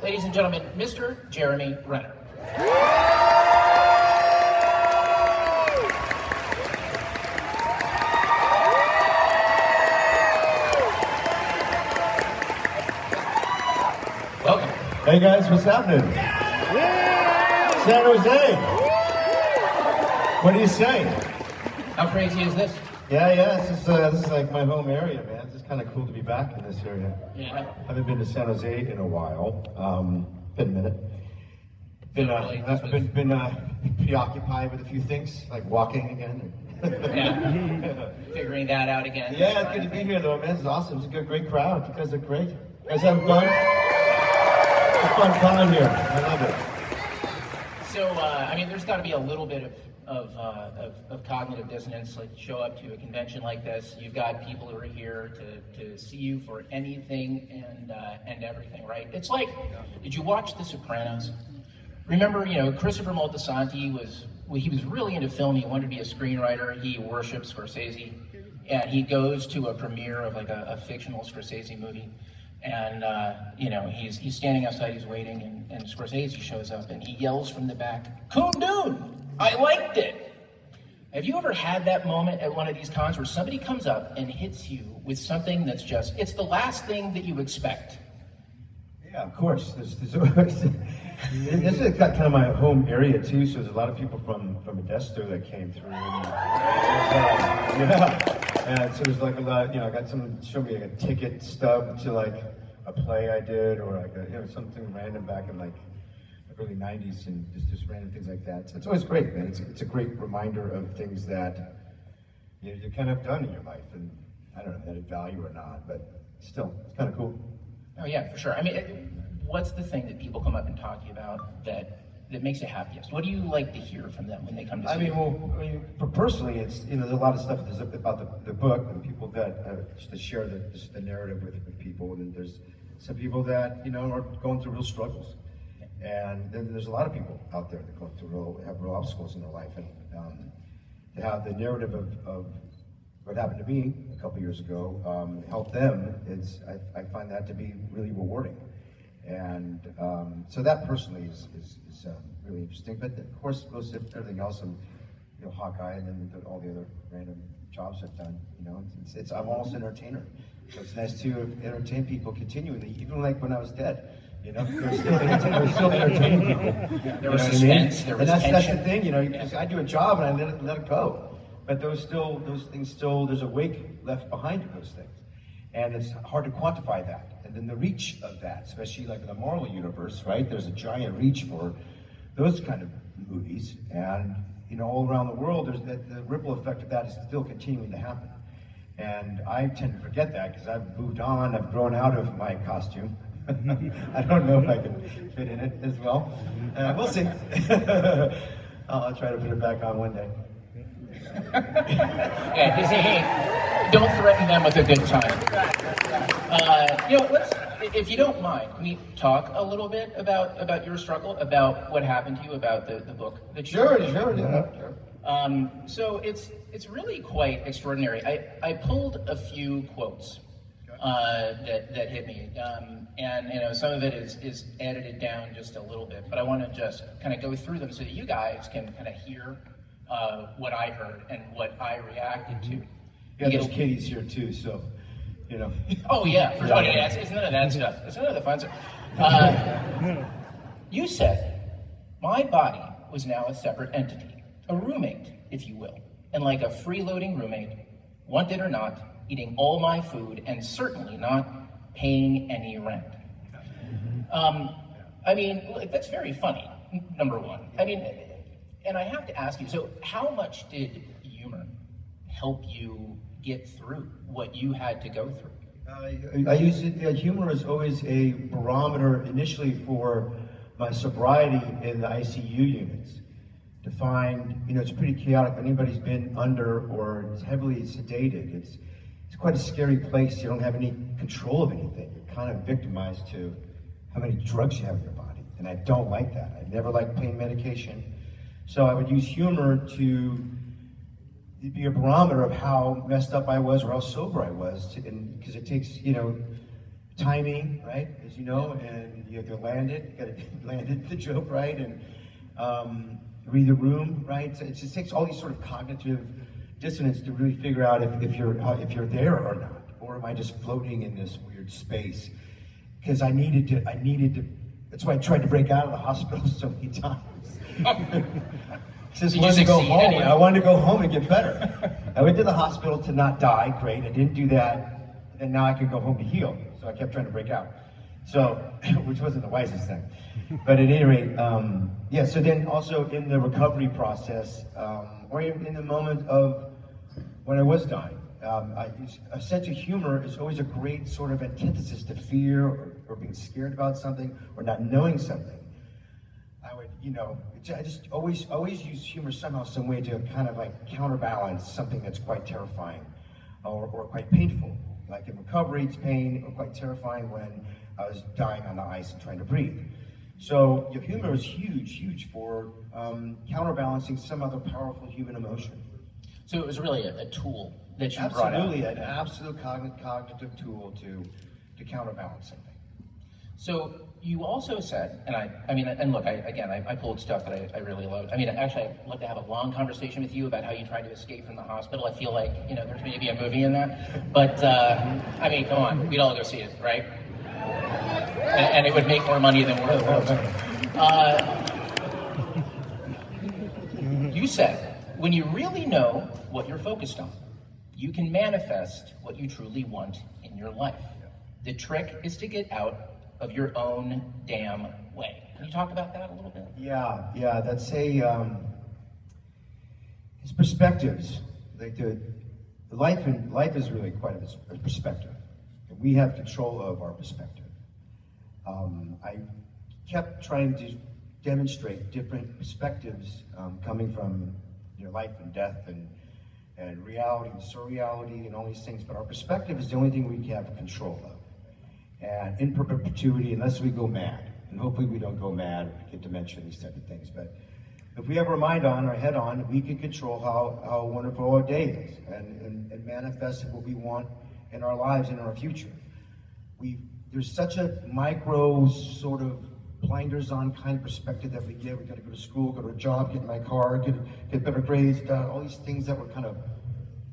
ladies and gentlemen, Mr. Jeremy Renner. Welcome. Hey guys, what's happening? San Jose. What do you say? How crazy is this? Yeah, this is like my home area, man. It's just kind of cool to be back in this area. Yeah. I haven't been to San Jose in a while. Been a minute. Been preoccupied with a few things, like walking again. Yeah. Figuring that out again. Yeah, it's good to be here though, man. It's awesome. It's a great crowd. You guys are great. You guys having fun? It's a fun time here. I love it. So, I mean, there's got to be a little bit of cognitive dissonance. Like, show up to a convention like this, you've got people who are here to see you for anything and everything, right? It's like, did you watch The Sopranos? Remember, Christopher Moltisanti was really into film. He wanted to be a screenwriter. He worships Scorsese, and he goes to a premiere of like a fictional Scorsese movie. And, he's standing outside, he's waiting, and Scorsese shows up, and he yells from the back, "Kundun, I liked it." Have you ever had that moment at one of these cons where somebody comes up and hits you with something that's just, it's the last thing that you expect? Yeah, of course. There's always, this is kind of my home area too, so there's a lot of people from Modesto that came through. And so there's like a lot, I got someone show me like a ticket stub to like a play I did, or like something random back in like the early 90s, and just random things like that. So it's always great, man. It's a great reminder of things that you kind of done in your life, and I don't know if that had value or not, but still, it's kind of cool. Oh yeah, for sure. I mean, what's the thing that people come up and talk to you about that makes you happiest? What do you like to hear from them when they come to see you? Personally, it's there's a lot of stuff about the book and people that to share the narrative with people, and there's some people that are going through real struggles, and then there's a lot of people out there that go through have real obstacles in their life, and to have the narrative of what happened to me a couple years ago help them. I find that to be really rewarding. And so that personally is really interesting. But of course, most of everything else, and Hawkeye, and then all the other random jobs I've done. I'm almost an entertainer, so it's nice to entertain people continually, even like when I was dead. There's still entertaining people. There was suspense. There was tension. That's the thing, because I do a job and I let it go. But those things still, there's a wake left behind in those things, and it's hard to quantify that. And then the reach of that, especially like in the Marvel universe, right? There's a giant reach for those kind of movies, and all around the world, there's the ripple effect of that is still continuing to happen. And I tend to forget that because I've moved on, I've grown out of my costume. I don't know if I can fit in it as well. We'll see. I'll try to put it back on one day. Yeah, don't threaten them with a good time. If you don't mind, can we talk a little bit about your struggle, about what happened to you, about the book that you Sure. So it's really quite extraordinary. I pulled a few quotes that hit me, and some of it is edited down just a little bit, but I want to just kind of go through them so that you guys can kind of hear what I heard and what I reacted to. Yeah, there's Katie's here too, so Oh yeah, for sure. Yeah, it's none of that stuff. It's none of the fun stuff. You said my body was now a separate entity, a roommate, if you will, and like a freeloading roommate, wanted or not, eating all my food and certainly not paying any rent. That's very funny. Number one. And I have to ask you, so how much did humor help you get through what you had to go through? I use it, humor is always a barometer initially for my sobriety in the ICU units. To find, it's pretty chaotic. If anybody's been under or is heavily sedated, it's quite a scary place. You don't have any control of anything. You're kind of victimized to how many drugs you have in your body. And I don't like that. I never liked pain medication. So I would use humor to be a barometer of how messed up I was or how sober I was, because it takes, timing, right? As you know, and you have to land it. You got to land it, the joke, right? And read the room, right? So it just takes all these sort of cognitive dissonance to really figure out if you're there or not, or am I just floating in this weird space? Because I needed to. That's why I tried to break out of the hospital so many times. Just wanted to go home. Anyway? I wanted to go home and get better. I went to the hospital to not die. Great. I didn't do that, and now I could go home to heal. So I kept trying to break out. So, which wasn't the wisest thing. But at any rate, yeah. So then also in the recovery process, or in the moment of when I was dying, a sense of humor is always a great sort of antithesis to fear or being scared about something or not knowing something. I would, I just always use humor somehow, some way to kind of like counterbalance something that's quite terrifying or quite painful. Like in recovery, it's pain, or quite terrifying when I was dying on the ice and trying to breathe. So your humor is huge for counterbalancing some other powerful human emotion. So it was really a tool that you brought out. Absolutely, an absolute cognitive tool to counterbalance something. So you also said, and look, I pulled stuff that I really loved. I mean, actually, I'd love to have a long conversation with you about how you tried to escape from the hospital. I feel like, theres maybe a movie in that. But, come on, we'd all go see it, right? And it would make more money than we're worth. You said, when you really know what you're focused on, you can manifest what you truly want in your life. The trick is to get out of your own damn way. Can you talk about that a little bit? Yeah, that's it's perspectives. Like the life is really quite a perspective. And we have control of our perspective. I kept trying to demonstrate different perspectives coming from life and death and reality and surreality and all these things, but our perspective is the only thing we have control of. And in perpetuity, unless we go mad, and hopefully we don't go mad, or get dementia, these type of things, but if we have our mind on, our head on, we can control how wonderful our day is and manifest what we want in our lives and in our future. There's such a micro sort of blinders on kind of perspective that we get. We got to go to school, go to a job, get in my car, get better grades, all these things that we're kind of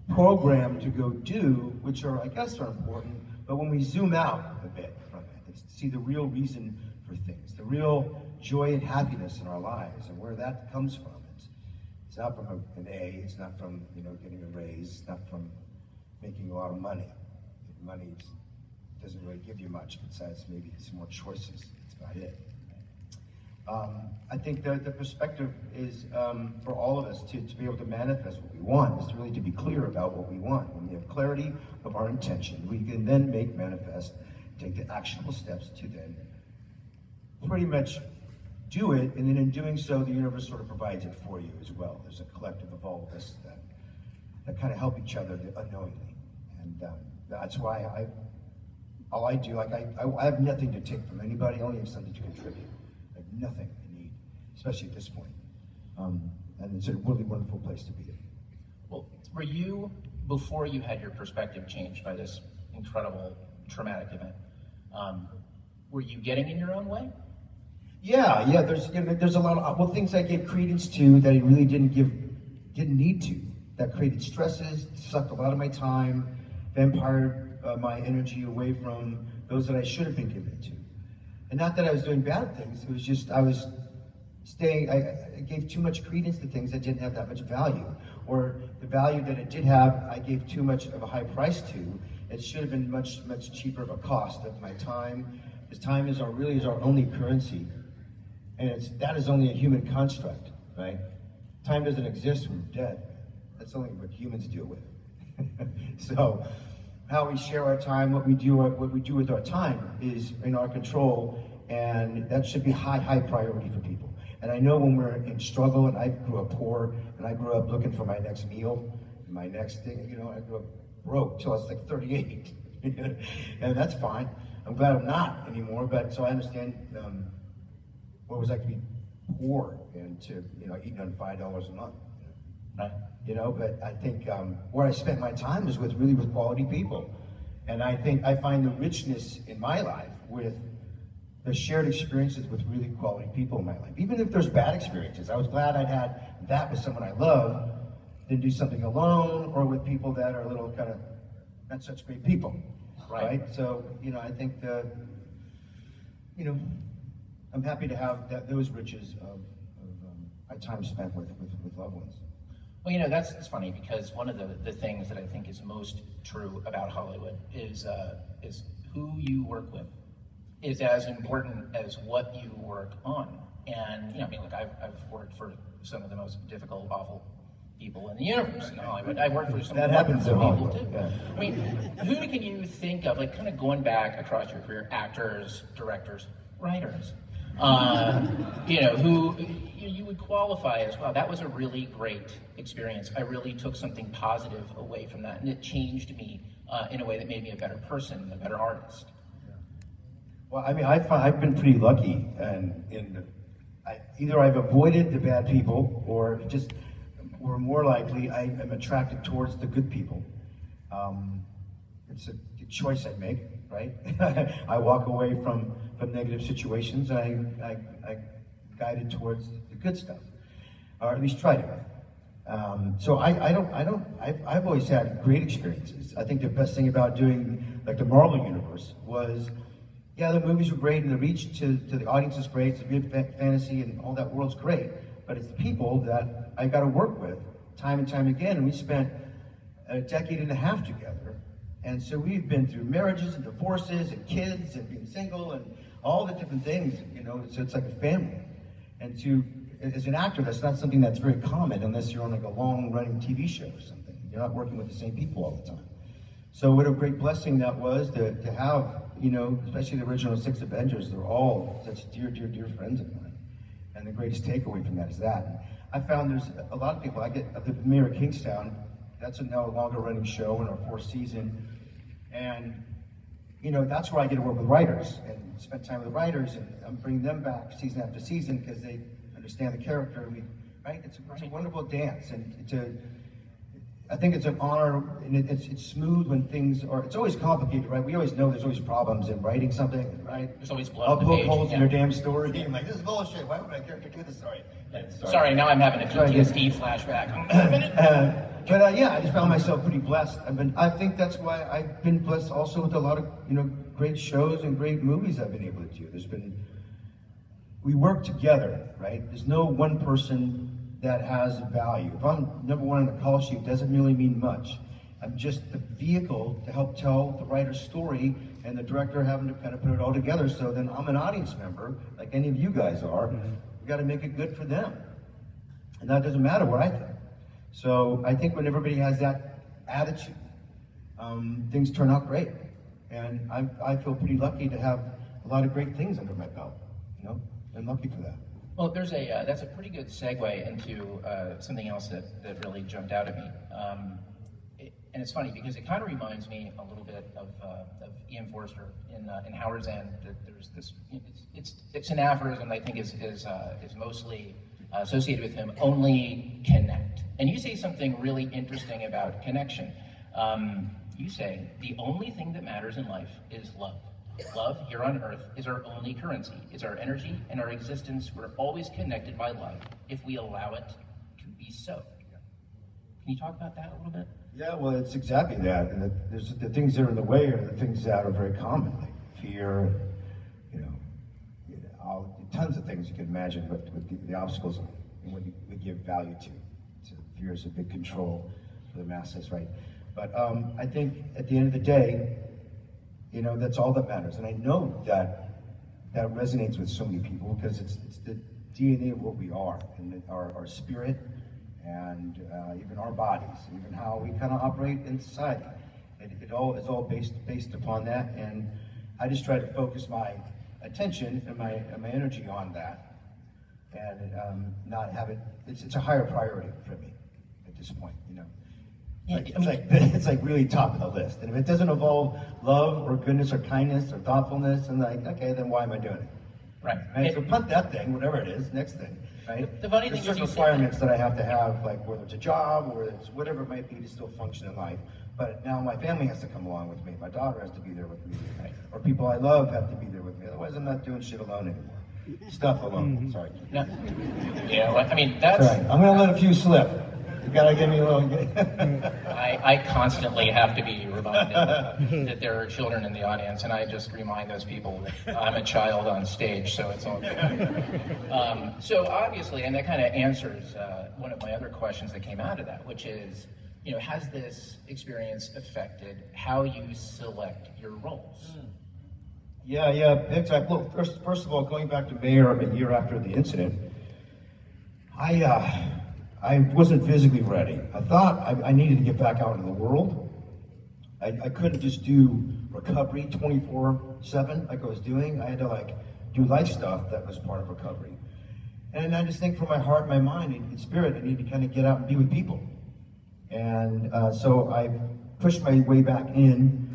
programmed to go do, which are, I guess, are important. But when we zoom out a bit from it, see the real reason for things, the real joy and happiness in our lives, and where that comes from. It's not from an A. It's not from getting a raise. It's not from making a lot of money. Money doesn't really give you much besides maybe some more choices. That's about it. I think the perspective is for all of us to be able to manifest what we want is really to be clear about what we want. When we have clarity of our intention, we can then make manifest, take the actionable steps to then pretty much do it, and then in doing so, the universe sort of provides it for you as well. There's a collective of all of us that kind of help each other unknowingly, and that's why all I do, I have nothing to take from anybody, I only have something to contribute. Nothing I need, especially at this point. And it's a really wonderful place to be in. Well, were you, before you had your perspective changed by this incredible traumatic event, were you getting in your own way? Yeah. There's a lot of things I gave credence to that I really didn't need to. That created stresses, sucked a lot of my time, vampired my energy away from those that I should have been given to. And not that I was doing bad things, it was just I gave too much credence to things that didn't have that much value. Or the value that it did have, I gave too much of a high price to. It should have been much cheaper of a cost of my time. Because time is really our only currency. And that is only a human construct, right? Time doesn't exist when we're dead. That's only what humans deal with. So how we share our time, what we do with our time is in our control, and that should be high priority for people. And I know when we're in struggle, and I grew up poor, and I grew up looking for my next meal, my next thing, I grew up broke till I was like 38, and that's fine. I'm glad I'm not anymore, but so I understand what it was like to be poor and to, eating on $5 a month. Right. But I think where I spent my time is with quality people. And I think I find the richness in my life with the shared experiences with really quality people in my life. Even if there's bad experiences, I was glad I'd had that with someone I love than do something alone or with people that are a little kind of not such great people, right? So, I think I'm happy to have those riches of my time spent with loved ones. Well, that's funny because one of the things that I think is most true about Hollywood is who you work with is as important as what you work on. And look, I've worked for some of the most difficult, awful people in the universe in Hollywood. I've worked for some that happens in people Hollywood, too. Yeah. Who can you think of, like, kind of going back across your career, actors, directors, writers, who you would qualify as, wow, that was a really great experience. I really took something positive away from that, and it changed me in a way that made me a better person, a better artist. Well, I've been pretty lucky, and either I've avoided the bad people, or more likely, I am attracted towards the good people. It's a choice I make, right? I walk away from negative situations, and I guided towards the good stuff, or at least try to. So I've always had great experiences. I think the best thing about doing like the Marvel universe was, yeah, the movies were great and the reach to the audience is great, it's a good fantasy and all that world's great, but it's the people that I got to work with time and time again, and we spent a decade and a half together, and so we've been through marriages and divorces and kids and being single and all the different things, so it's like a family. And as an actor, that's not something that's very common unless you're on like a long-running TV show or something. You're not working with the same people all the time. So what a great blessing that was to have, especially the original 6 Avengers. They're all such dear, dear, dear friends of mine. And the greatest takeaway from that is that. I found there's a lot of people, I get the premiere of Kingstown, that's now a longer running show in our 4th season. And, that's where I get to work with writers and spend time with the writers, and I'm bringing them back season after season because they understand the character. Right? It's a wonderful dance, and I think it's an honor, and it's smooth when things are. It's always complicated, right? We always know there's always problems in writing something, right? There's always blood I'll on the poke page, holes in yeah. your damn story. I'm like, this is bullshit. Why would my character do this? Sorry, now I'm having a PTSD flashback. But yeah, I just found myself pretty blessed. I think that's why I've been blessed also with a lot of great shows and great movies I've been able to do. We work together, right? There's no one person that has value. If I'm number one on the call sheet, it doesn't really mean much. I'm just the vehicle to help tell the writer's story, and the director having to kind of put it all together. So then I'm an audience member, like any of you guys are. We got to make it good for them, and that doesn't matter what I think. So I think when everybody has that attitude, things turn out great. And I feel pretty lucky to have a lot of great things under my belt. I'm lucky for that. Well, that's a pretty good segue into something else that really jumped out at me. And it's funny because it kind of reminds me a little bit of Ian Forster in Howard's End. That there's this, it's an aphorism I think is mostly associated with him. Only connect. And you say something really interesting about connection. You say the only thing that matters in life is love. Love here on earth is our only currency. It's our energy and our existence. We're always connected by love if we allow it to be so. Can you talk about that a little bit? Yeah, well, it's exactly that. And there's the things that are in the way are the things that are very common, like fear, tons of things you can imagine, but with the obstacles and what we give value to. So fear is a big control for the masses, right? But I think at the end of the day, that's all that matters. And I know that resonates with so many people because it's the DNA of what we are, and our spirit, and even our bodies, even how we kind of operate in society. It all is all based upon that, and I just try to focus my attention and my energy on that, and not have it. It's a higher priority for me at this point, Yeah, it's like really top of the list. And if it doesn't involve love or goodness or kindness or thoughtfulness, I'm like, okay, then why am I doing it? Right. So punt that thing, whatever it is, next thing, right? The funny There's thing is certain you said requirements that I have to have, like whether it's a job or it's whatever it might be to still function in life. But now my family has to come along with me. My daughter has to be there with me. Right? Or people I love have to be there with me. Otherwise, I'm not doing shit alone anymore. Stuff alone. Sorry. No. Yeah, well, I mean, that's... Sorry. I'm going to let a few slip. You gotta give me a little... I constantly have to be reminded that there are children in the audience, and I just remind those people that I'm a child on stage, so it's all good. So obviously, and that kind of answers one of my other questions that came out of that, which is, you know, has this experience affected how you select your roles? Yeah, big time. Look, first of all, going back to Mayor a year after the incident, I wasn't physically ready. I thought I needed to get back out into the world. I couldn't just do recovery 24/7 like I was doing. I had to do life stuff that was part of recovery. And I just think from my heart, my mind, and spirit, I need to kind of get out and be with people. And so I pushed my way back in,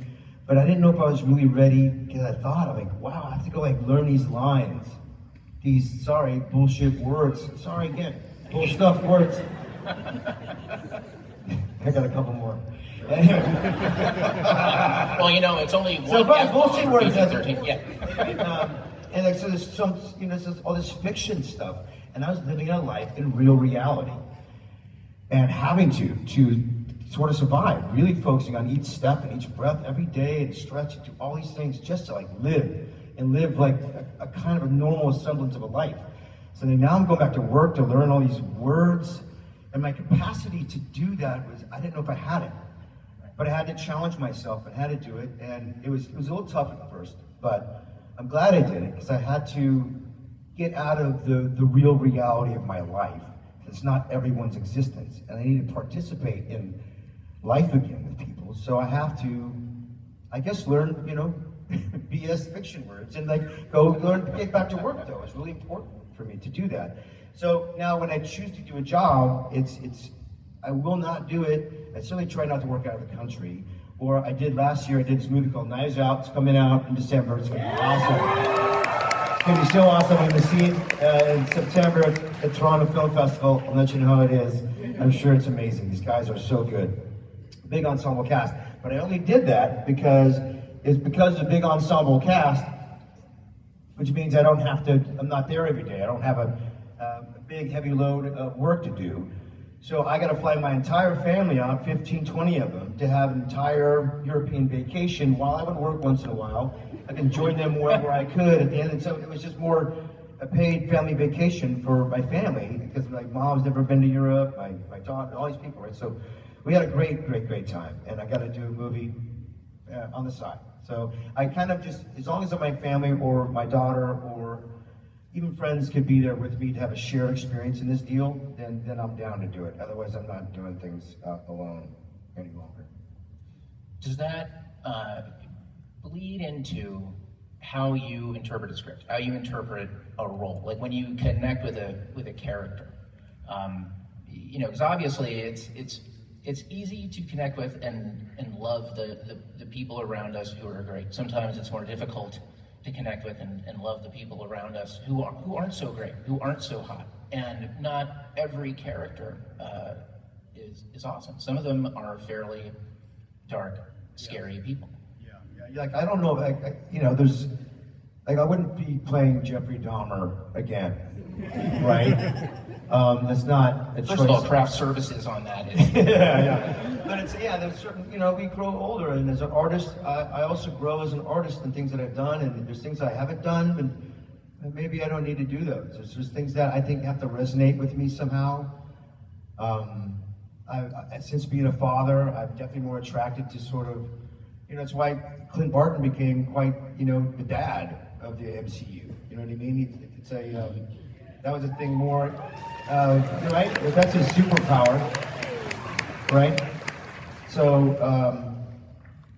but I didn't know if I was really ready because I thought, I'm like, wow, I have to go learn these lines, these, bullshit words. Sorry again. Bull stuff words. I got a couple more. Anyway. Well, you know, it's only one. So bullshit words. Yeah. And so there's some, there's all this fiction stuff, and I was living a life in real reality, and having to sort of survive, really focusing on each step and each breath every day, and stretch and do all these things just to live like a kind of a normal semblance of a life. So then now I'm going back to work to learn all these words, and my capacity to do that was, I didn't know if I had it, but I had to challenge myself and had to do it, and it was a little tough at first, but I'm glad I did it because I had to get out of the real reality of my life. It's not everyone's existence, and I need to participate in life again with people. So I have to, I guess, learn, BS fiction words and go learn to get back to work. Though it's really important for me to do that. So now when I choose to do a job, I will not do it. I certainly try not to work out of the country. Or I did last year, I did this movie called Knives Out. It's coming out in December. It's going to be awesome. It's going to be so awesome. I'm going to see it in September at Toronto Film Festival. I'll let you know how it is. I'm sure it's amazing. These guys are so good. Big ensemble cast. But I only did that because of the big ensemble cast, which means I'm not there every day. I don't have a big heavy load of work to do. So I got to fly my entire family out, 15, 20 of them, to have an entire European vacation while I would work once in a while. I can join them wherever I could at the end. And so it was just more a paid family vacation for my family because my mom's never been to Europe, my daughter, all these people, right? So we had a great time. And I got to do a movie on the side. So I kind of just, as long as my family or my daughter or even friends could be there with me to have a shared experience in this deal, then I'm down to do it. Otherwise, I'm not doing things alone any longer. Does that bleed into how you interpret a script, how you interpret a role? Like when you connect with a character, because obviously it's easy to connect with and love the people around us who are great. Sometimes it's more difficult to connect with and love the people around us who aren't so great, who aren't so hot. And not every character is awesome. Some of them are fairly dark, scary people. Yeah. I don't know, there's, I wouldn't be playing Jeffrey Dahmer again, right? That's not a choice. First of all, craft services on that is... yeah. But there's certain, we grow older, and as an artist, I also grow as an artist in things that I've done, and there's things I haven't done, and maybe I don't need to do those. There's just things that I think have to resonate with me somehow. Since being a father, I'm definitely more attracted to sort of, that's why Clint Barton became quite, the dad of the MCU. You know what I mean? It's that was a thing more, right? That's his superpower, right? So,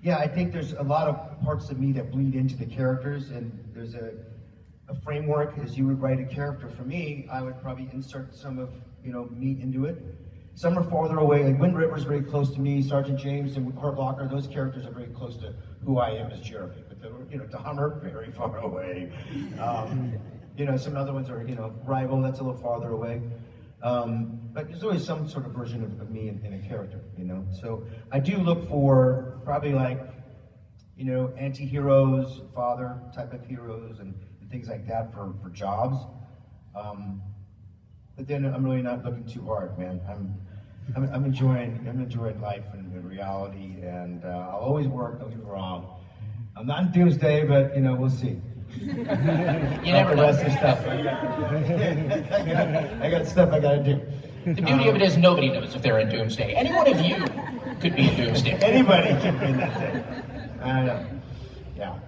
I think there's a lot of parts of me that bleed into the characters, and there's a framework. As you would write a character for me, I would probably insert some of, me into it. Some are farther away, like Wind River's very close to me, Sergeant James and Hurt Locker, those characters are very close to who I am as Jeremy. But Dahmer, very far away. You know, some other ones are, you know, rival, that's a little farther away. But there's always some sort of version of me in a character, you know. So I do look for probably like, you know, anti-heroes, father type of heroes and things like that for jobs. But then I'm really not looking too hard, man. I'm enjoying life and reality, and I'll always work, don't get me wrong. I'm not in doomsday, but you know, we'll see. You never know. Stuff. I got stuff I gotta do. The beauty of it is nobody knows if they're in doomsday. Any one of you could be in doomsday. Anybody can be in that thing. I know. Yeah.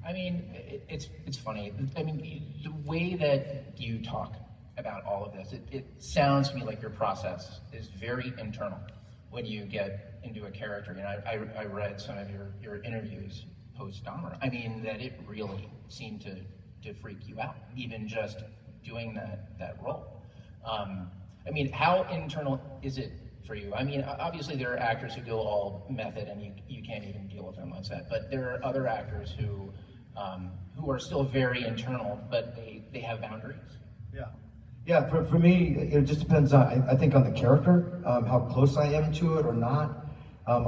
I mean, it's funny. I mean, the way that you talk about all of this, it sounds to me like your process is very internal when you get into a character. You know, I read some of your interviews post-Dahmer. I mean, that it really seemed to freak you out, even just doing that role. I mean, how internal is it for you? I mean, obviously there are actors who go all method and you can't even deal with them on set, but there are other actors who are still very internal, but they have boundaries. Yeah. Yeah, for me, it just depends on, I think on the character, how close I am to it or not. I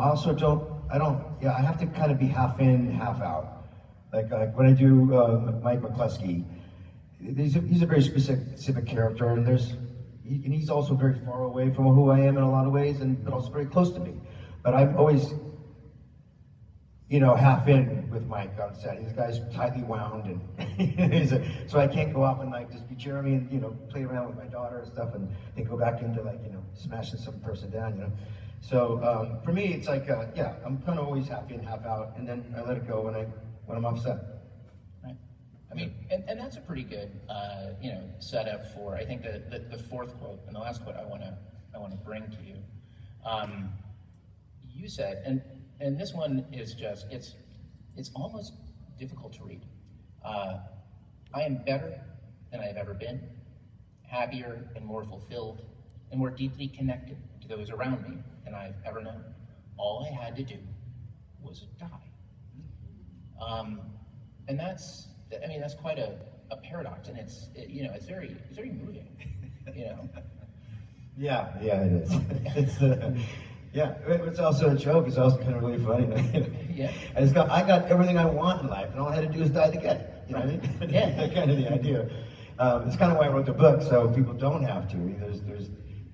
have to kind of be half in, half out. Like when I do Mike McCluskey, he's a very specific character, and he's also very far away from who I am in a lot of ways, but also very close to me. But I'm always, you know, half in with Mike on set. This guy's tightly wound, and so I can't go off and like just be Jeremy and, you know, play around with my daughter and stuff, and then go back into like, you know, smashing some person down, you know. So for me, it's like, yeah, I'm kind of always half in, half out, and then I let it go when I'm offset. Right. I mean, and that's a pretty good, you know, setup for, I think the fourth quote and the last quote I want to bring to you. You said, and this one is just, it's almost difficult to read. I am better than I have ever been, happier and more fulfilled, and more deeply connected to those around me than I've ever known. All I had to do was die. And that's quite a paradox, and it's very moving, you know. Yeah, it is. It's also a joke. It's also kind of really funny. Yeah. I got everything I want in life, and all I had to do is die to get it. You know what I mean? Yeah. That's kind of the idea. It's kind of why I wrote the book, so people don't have to.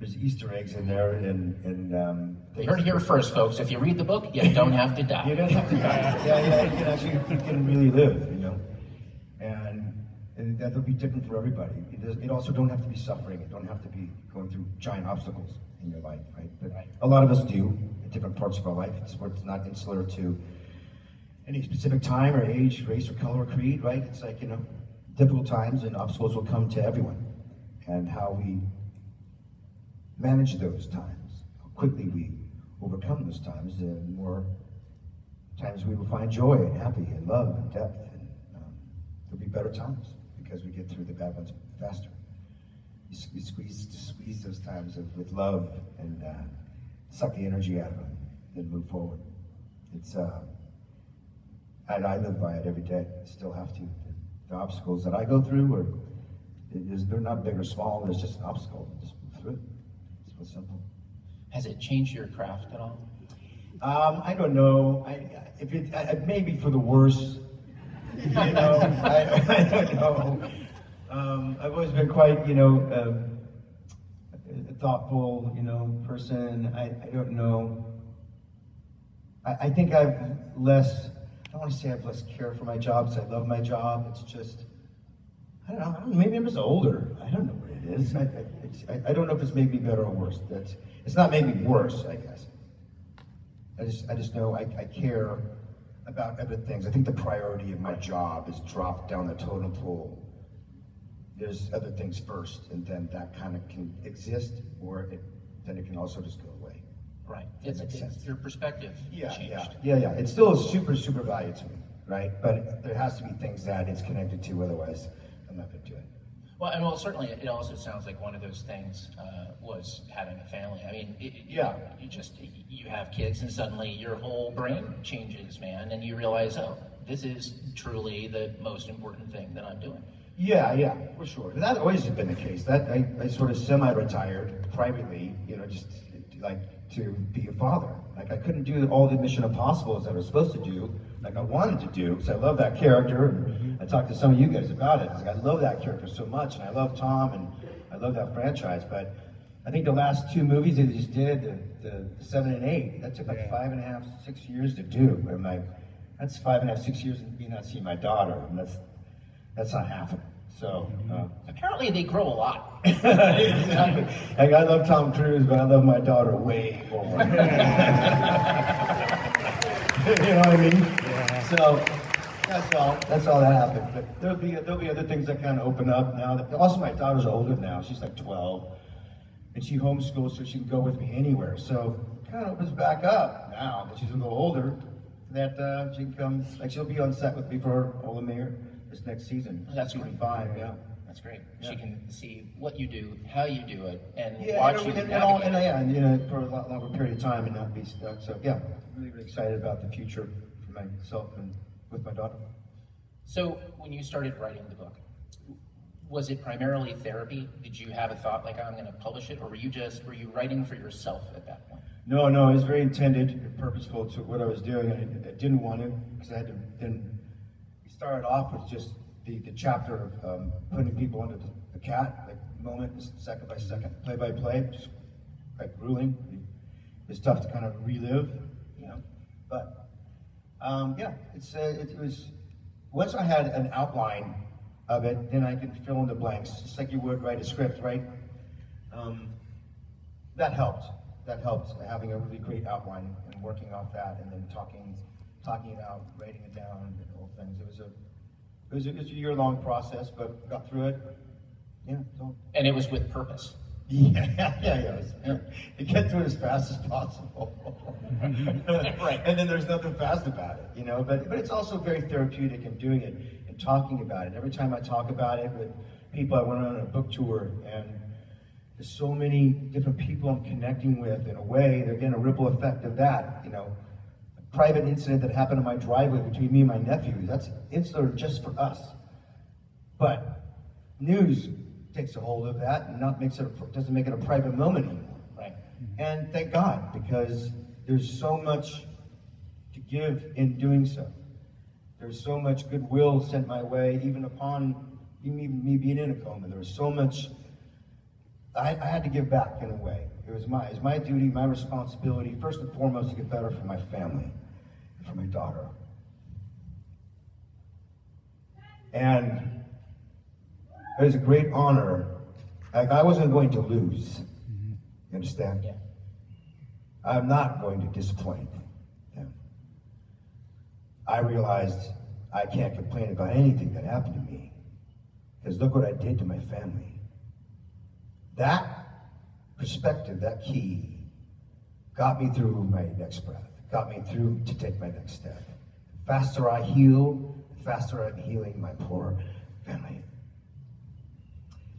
There's Easter eggs in there, and you heard it here first, folks. If you read the book, you don't have to die. You don't have to die. Yeah, you can really live, you know. And that'll be different for everybody. It also don't have to be suffering. It don't have to be going through giant obstacles in your life, right? But a lot of us do at different parts of our life. It's not insular to any specific time or age, race or color or creed, right? It's like, you know, difficult times and obstacles will come to everyone. And how we manage those times, how quickly we overcome those times, the more times we will find joy and happy and love and depth, and there'll be better times because we get through the bad ones faster. You squeeze those times with love and suck the energy out of them, then move forward. It's I live by it every day. Still have to. The obstacles that I go through they're not big or small. There's just an obstacle. Just move through it. It's real simple. Has it changed your craft at all? I don't know. Maybe for the worse. You know, I don't know. I've always been quite, you know, a thoughtful, you know, person. I don't know. I think I don't want to say I have less care for my job because I love my job. It's just, I don't know, maybe I'm just older. I don't know what it is. I don't know if it's made me better or worse. It's not made me worse, I guess. I just know I care about other things. I think the priority of my job is dropped down the totem pole. There's other things first, and then that kind of can exist, or then it can also just go away. Right. It's your perspective changed. Yeah. It's still a super, super value to me, right? But there has to be things that it's connected to, otherwise I'm not going to do it. Well, certainly it also sounds like one of those things was having a family. I mean, you have kids and suddenly your whole brain changes, man, and you realize, oh, this is truly the most important thing that I'm doing. Yeah, for sure. And that always has been the case. That I sort of semi-retired privately, just like to be a father. Like I couldn't do all the Mission Impossibles that I was supposed to do, like I wanted to do, because I love that character. And I talked to some of you guys about it. Because I love that character so much, and I love Tom, and I love that franchise. But I think the last 2 movies they just did, the 7 and 8, that took like 5.5, 6 years to do. I'm like, that's 5.5, 6 years of me not seeing my daughter, and that's not happening. So apparently they grow a lot. Exactly. Like, I love Tom Cruise, but I love my daughter way more. You know what I mean? Yeah. So that's all that happened. But there'll be other things that kind of open up now. Also, my daughter's older now. She's like 12, and she homeschools, so she can go with me anywhere. So it kind of opens back up now that she's a little older. That she can come, like she'll be on set with me for Olimere this next season. That's season great. 5, yeah. That's great. Yeah. She can see what you do, how you do it, and Yeah, watch you navigate. for a lot longer period of time and not be stuck. So yeah, really, really excited about the future for myself and with my daughter. So when you started writing the book, was it primarily therapy? Did you have a thought like, I'm going to publish it, or were you writing for yourself at that point? No, it was very intended and purposeful to what I was doing. I didn't want to, because I had to then. We started off with just the chapter of putting people under the cat, like moment, second by second, play by play, just like grueling. It's tough to kind of relive, But yeah, it was. Once I had an outline of it, then I could fill in the blanks, just like you would write a script, right? That helped. That helped, having a really great outline and working off that, and then talking it out, writing it down, and all things. It was a year-long process, but got through it. Yeah. So. And it was with purpose. Yeah. To get through it as fast as possible. Right. And then there's nothing fast about it, But it's also very therapeutic in doing it and talking about it. Every time I talk about it with people, I went on a book tour, and there's so many different people I'm connecting with in a way. They're getting a ripple effect of that, A private incident that happened in my driveway between me and my nephew. That's insular just for us. But news takes a hold of that and doesn't make it a private moment anymore. Right. And thank God, because there's so much to give in doing so. There's so much goodwill sent my way, even upon me being in a coma. There was so much. I had to give back in a way. It was my duty, my responsibility, first and foremost, to get better for my family and for my daughter. And it was a great honor. Like, I wasn't going to lose. You understand? Yeah. I'm not going to disappoint them. I realized I can't complain about anything that happened to me, because look what I did to my family. That perspective, that key, got me through my next breath, got me through to take my next step. The faster I heal, the faster I'm healing my poor family.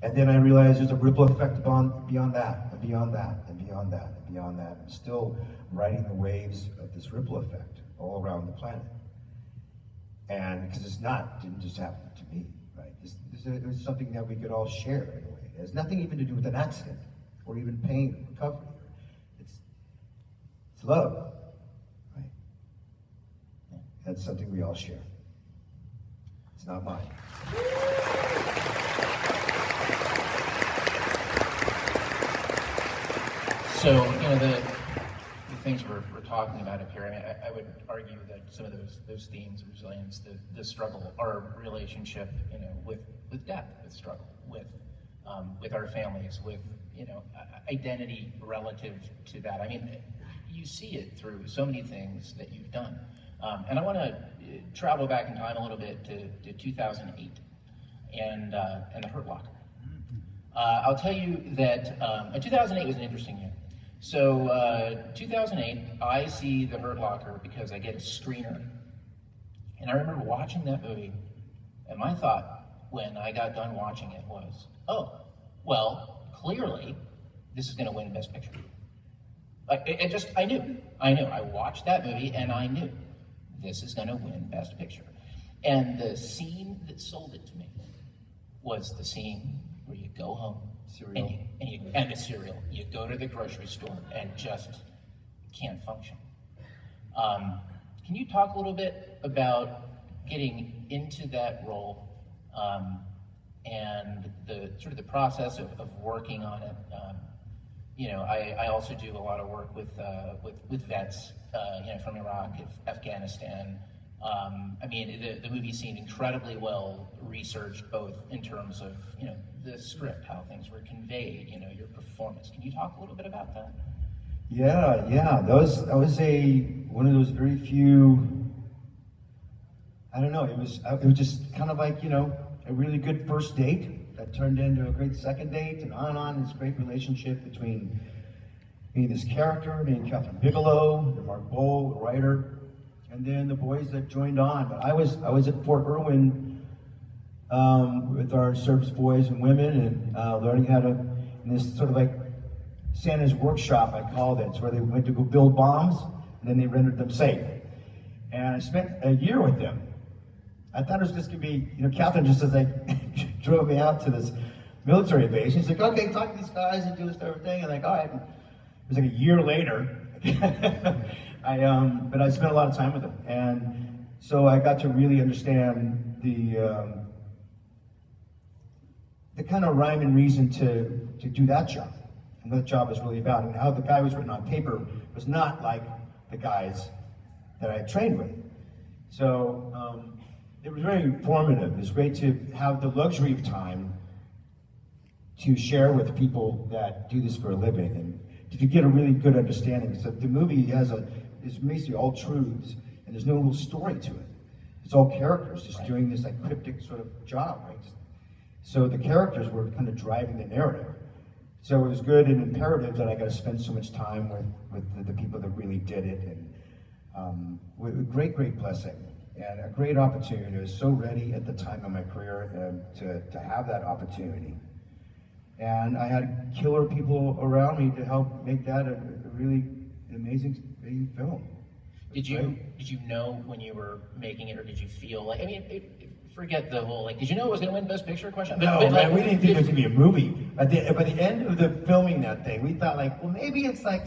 And then I realized there's a ripple effect beyond that, and beyond that, and beyond that, and beyond that. I'm still riding the waves of this ripple effect all around the planet. And because it didn't just happen to me, right? It was something that we could all share in a way. It has nothing even to do with an accident, or even pain, or recovery. It's love, right? That's something we all share. It's not mine. So, the things we're talking about up here, I would argue that some of those themes, resilience, the struggle, our relationship, with death, with struggle, with our families, with, identity relative to that. I mean, you see it through so many things that you've done. And I want to travel back in time a little bit to 2008 and the Hurt Locker. I'll tell you that 2008 was an interesting year. So 2008, I see the Hurt Locker because I get a screener. And I remember watching that movie, and my thought when I got done watching it was, oh, well, clearly this is going to win Best Picture. Like, I knew. I watched that movie, and I knew this is going to win Best Picture. And the scene that sold it to me was the scene where you go home Cereal. and the cereal. You go to the grocery store and just can't function. Can you talk a little bit about getting into that role and the sort of the process of working on it? I also do a lot of work with vets, from Iraq, Afghanistan. The movie seemed incredibly well researched, both in terms of the script, how things were conveyed, your performance. Can you talk a little bit about that? Yeah. That was one of those very few. I don't know. It was just kind of like a really good first date that turned into a great second date, and on this great relationship between me and this character, me and Catherine Bigelow, and Mark Bowl, the writer, and then the boys that joined on. But I was at Fort Irwin with our service boys and women, and learning how to, in this sort of like Santa's workshop, I called it. It's where they went to go build bombs, and then they rendered them safe. And I spent a year with them. I thought it was just gonna be, Catherine just as drove me out to this military base. She's like, okay, talk to these guys and do this everything. And all right. It was like a year later. But I spent a lot of time with them. And so I got to really understand the kind of rhyme and reason to do that job. And what the job was really about, and how the guy was written on paper was not like the guys that I had trained with. So it was very informative. It was great to have the luxury of time to share with people that do this for a living and to get a really good understanding. So the movie is basically all truths, and there's no real story to it. It's all characters just doing this cryptic sort of job, right? So the characters were kind of driving the narrative. So it was good and imperative that I got to spend so much time with the people that really did it, and with a great blessing and a great opportunity. I was so ready at the time of my career to have that opportunity. And I had killer people around me to help make that a really amazing film. Did you know when you were making it, or did you feel like, forget the whole, did you know it was going to win Best Picture question? No, man, we didn't think it was going to be a movie. By the end of the filming that thing, we thought well, maybe it's a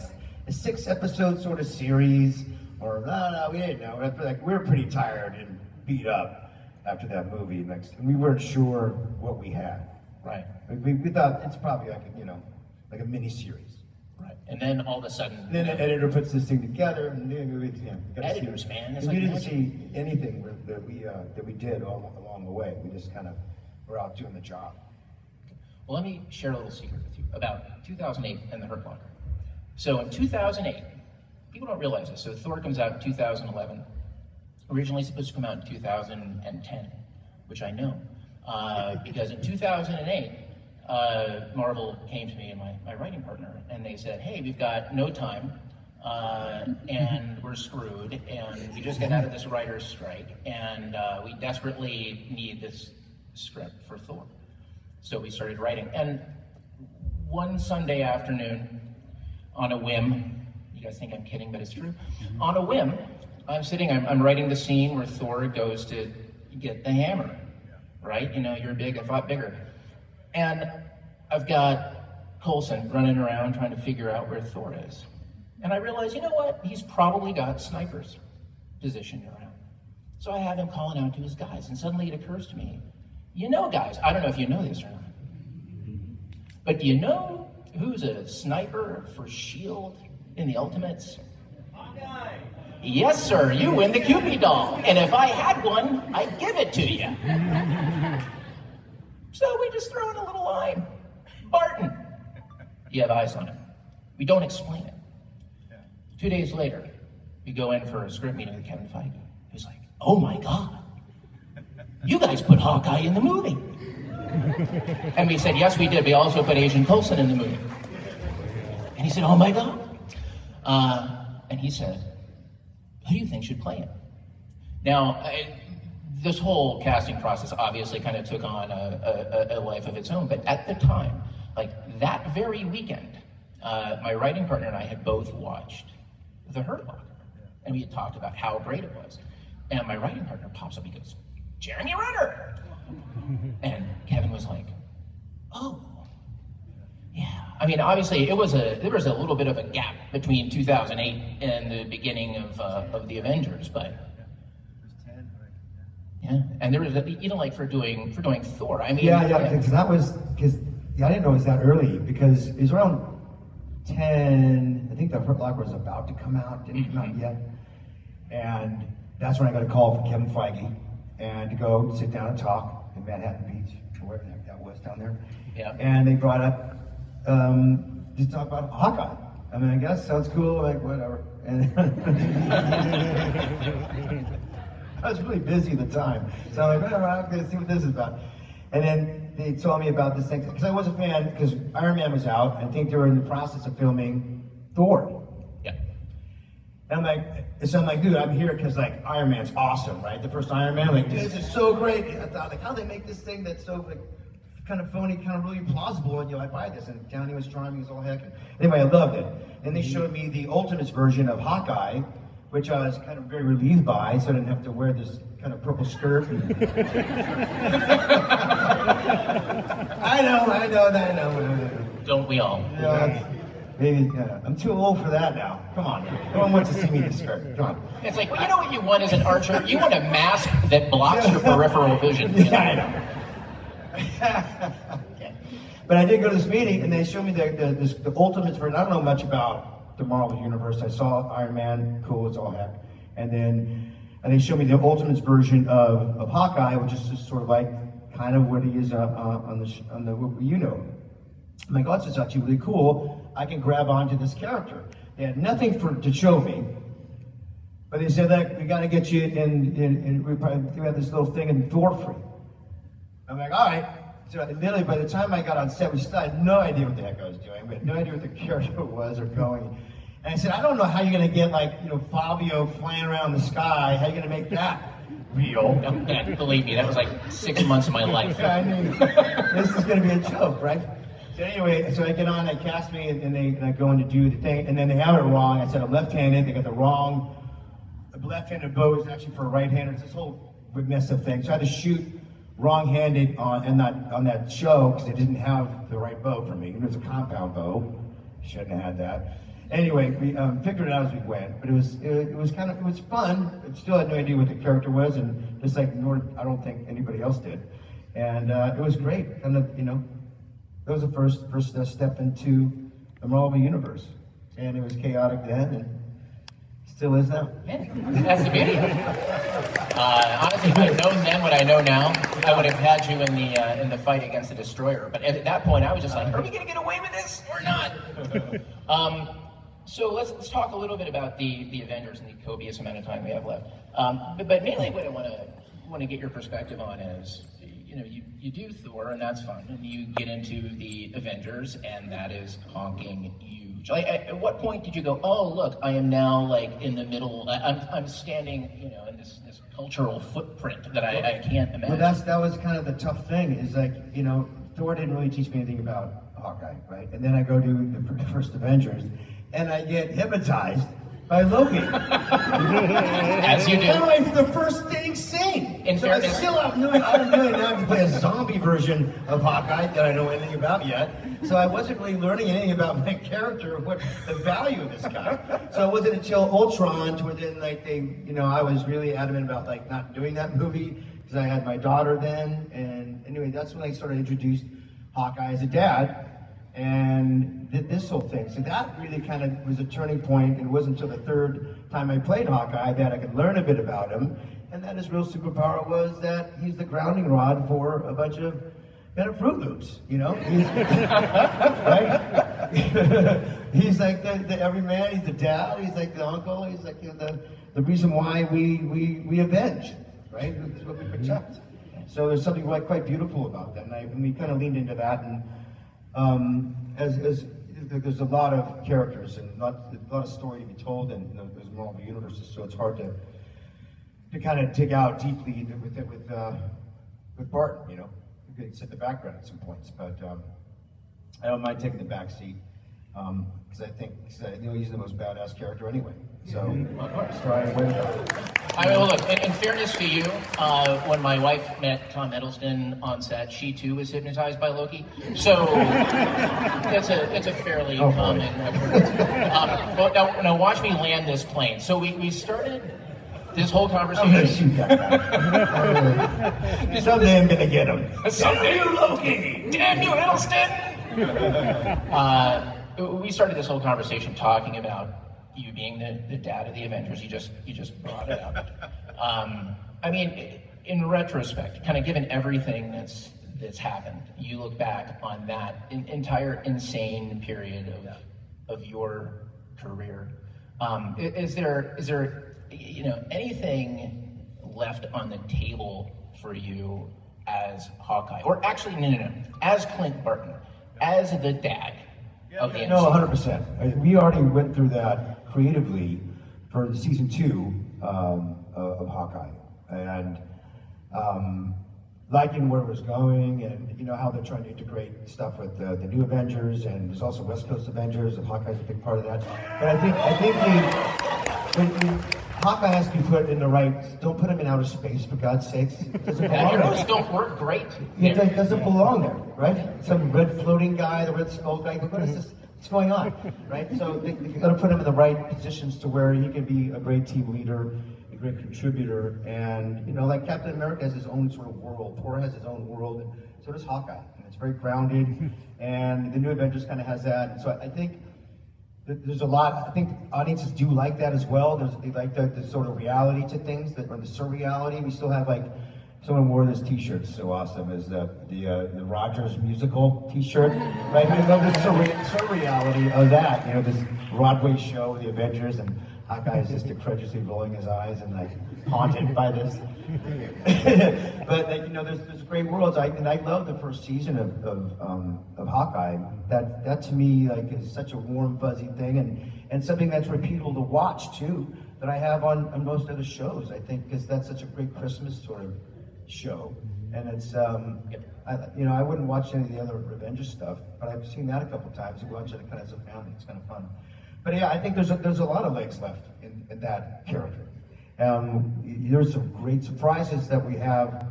6-episode sort of series, or no, we didn't know. We were pretty tired and beat up after that movie, and we weren't sure what we had. Right. We thought it's probably like a mini series. Right. And then all of a sudden, then an editor puts this thing together, and editors, man, it's we didn't see anything that we did along the way. We just kind of were out doing the job. Well, let me share a little secret with you about 2008 and the Hurt Locker. So in 2008, people don't realize this. So Thor comes out in 2011. Originally supposed to come out in 2010, which I know. Because in 2008, Marvel came to me and my writing partner, and they said, hey, we've got no time, and we're screwed, and we just got out of this writer's strike, and we desperately need this script for Thor. So we started writing. And one Sunday afternoon, on a whim, you guys think I'm kidding, but it's true, on a whim, I'm writing the scene where Thor goes to get the hammer. Right? You're big, I thought bigger. And I've got Coulson running around trying to figure out where Thor is. And I realize, what? He's probably got snipers positioned around. So I have him calling out to his guys, and suddenly it occurs to me, guys, I don't know if you know this or not, but do you know who's a sniper for S.H.I.E.L.D. in the Ultimates? Hawkeye. Yes, sir, you win the Cupid doll. And if I had one, I'd give it to you. So we just throw in a little line. Barton. You have eyes on it. We don't explain it. 2 days later, we go in for a script meeting with Kevin Feige. He's like, oh my God, you guys put Hawkeye in the movie. And we said, yes, we did. We also put Agent Coulson in the movie. And he said, oh my God. And he said, who do you think should play him? Now, this whole casting process obviously kind of took on a life of its own, but at the time, that very weekend, my writing partner and I had both watched The Hurt Locker, and we had talked about how great it was. And my writing partner pops up, he goes, Jeremy Renner. And Kevin was like, oh, yeah. I mean, obviously, there was a little bit of a gap between 2008 and the beginning of the Avengers, but yeah. And there was like for doing Thor. I mean, because I didn't know it was that early because it was around 10. I think the Hurt Locker was about to come out, didn't come out yet, and that's when I got a call from Kevin Feige and to go sit down and talk in Manhattan Beach or wherever the heck that was down there. Yeah. And they brought up to talk about Hawkeye. I mean, I guess sounds cool, like whatever. And I was really busy at the time, so I'm like, I'm gonna see what this is about. And then they told me about this thing because I was a fan because Iron Man was out. And I think they were in the process of filming Thor. Yeah. And I'm like, dude, I'm here because like Iron Man's awesome, right? The first Iron Man, I'm like, dude, this is so great. And I thought, like, how do they make this thing that's so like kind of phony, kind of really plausible? And I buy this. And Downey was charming as all heck. And anyway, I loved it. And they showed me the Ultimates version of Hawkeye, which I was kind of very relieved by, so I didn't have to wear this kind of purple skirt. I know. Don't we all? Maybe, I'm too old for that now. Come on, no one wants to see me in a skirt. Come on. It's like, well, you know what you want as an archer? You want a mask that blocks your peripheral vision. You know? Yeah, I know. But I did go to this meeting, and they showed me the Ultimates version. I don't know much about the Marvel Universe. I saw Iron Man, cool as all heck. And then they showed me the Ultimates version of Hawkeye, which is just sort of like kind of what he is on the I'm like, oh, this is actually really cool. I can grab onto this character. They had nothing to show me, but they said, like, we got to get you in we had this little thing in Thor free. I'm like, all right. So literally, by the time I got on set, we still had no idea what the heck I was doing. We had no idea what the character was or going. And I said, I don't know how you're going to get, like, Fabio flying around the sky. How are you going to make that real? Believe me, that was like 6 months of my life. I mean, this is going to be a joke, right? So anyway, so I get on, they cast me, and I go in to do the thing, and then they have it wrong. I said I'm left-handed. They got the wrong. The left-handed bow is actually for a right-hander. It's this whole mess of thing. So I had to shoot wrong-handed on that show because they didn't have the right bow for me. It was a compound bow. Shouldn't have had that. Anyway, we figured it out as we went, but it was fun. I still had no idea what the character was, and just like I don't think anybody else did, and it was great. And that was the first step into the Marvel Universe, and it was chaotic then, and still is now. Yeah, that's the beauty of it. Honestly, if I'd known then what I know now, I would have had you in the fight against the Destroyer. But at that point, I was just like, are we going to get away with this or not? So let's talk a little bit about the Avengers and the copious amount of time we have left. But mainly what I want to get your perspective on is, you do Thor, and that's fun, and you get into the Avengers, and that is honking huge. Like, at what point did you go, oh, look, I am now like in the middle, I'm standing, in this cultural footprint that I can't imagine. Well, that was kind of the tough thing, is like, Thor didn't really teach me anything about Hawkeye, right? And then I go to the first Avengers, and I get hypnotized by Loki. As you do. And like the first thing scene. In so fairness, I still have no idea now to play a zombie version of Hawkeye that I know anything about yet. So I wasn't really learning anything about my character or what the value of this guy. So it wasn't until Ultron to within I was really adamant about like not doing that movie because I had my daughter then. And anyway, that's when I sort of introduced Hawkeye as a dad. And did this whole thing. So that really kind of was a turning point, and it wasn't until the third time I played Hawkeye that I could learn a bit about him, and that his real superpower was that he's the grounding rod for a bunch of Fruit Loops, He's, right? He's like the everyman, he's the dad, he's like the uncle, he's like the reason why we avenge, right? It's what we protect. So there's something quite beautiful about that, and we kind of leaned into that, and as there's a lot of characters and a lot of story to be told in those Marvel universes, so it's hard to kind of dig out deeply with Barton. You could set the background at some points, but I don't mind taking the back seat because I know he's the most badass character anyway. So, Of course. try and win them. I mean, well, look, in fairness to you, when my wife met Tom Hiddleston on set, she too was hypnotized by Loki. So it's a fairly common occurrence. But now watch me land this plane. So we started this whole I'm gonna conversation. shoot that guy. Someday I'm gonna get him. Someday you Loki! Damn you, Hiddleston! We started this whole conversation talking about you being the dad of the Avengers. You just brought it up. I mean, in retrospect, kind of given everything that's happened, you look back on that entire insane period of your career. Is there anything left on the table for you as Hawkeye, or actually no, as Clint Barton, as the dad of the MCU? No, 100%. We already went through that creatively for the season 2 of Hawkeye, and liking where it was going, and how they're trying to integrate stuff with the new Avengers, and there's also West Coast Avengers, and Hawkeye's a big part of that. But I think Hawkeye has to be put in the right. Don't put him in outer space, for God's sakes. It doesn't belong Heroes there. don't work great. It doesn't belong there, right? Some red floating guy, the red skull guy. What is this? What's going on, right? So they got to put him in the right positions to where he can be a great team leader, a great contributor, and like Captain America has his own sort of world. Thor has his own world, and so does Hawkeye, and it's very grounded. And the new Avengers kind of has that. So I think there's a lot. I think audiences do like that as well. They like the sort of reality to things, or the surreality. We still have someone wore this T-shirt. So awesome is the Rogers musical T-shirt, right? I love the surreality of that. This Broadway show, the Avengers, and Hawkeye is just incredulously rolling his eyes and haunted by this. But there's great worlds. I love the first season of Hawkeye. That to me is such a warm, fuzzy thing, and something that's repeatable to watch too. That I have on most other shows. I think because that's such a great Christmas sort of show, and it's I wouldn't watch any of the other Avengers stuff, but I've seen that a couple times. We watch it kind of as a family. It's kind of fun. But yeah, I think there's a lot of legs left in that character. There's some great surprises that we have,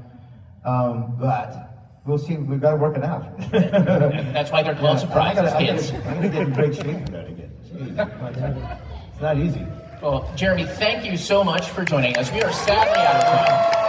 but we'll see. We've got to work it out. That's why they're called surprises, kids. I'm gonna get in great shape for that again. Jeez, it's not easy. Well, Jeremy, thank you so much for joining us. We are sadly out of time.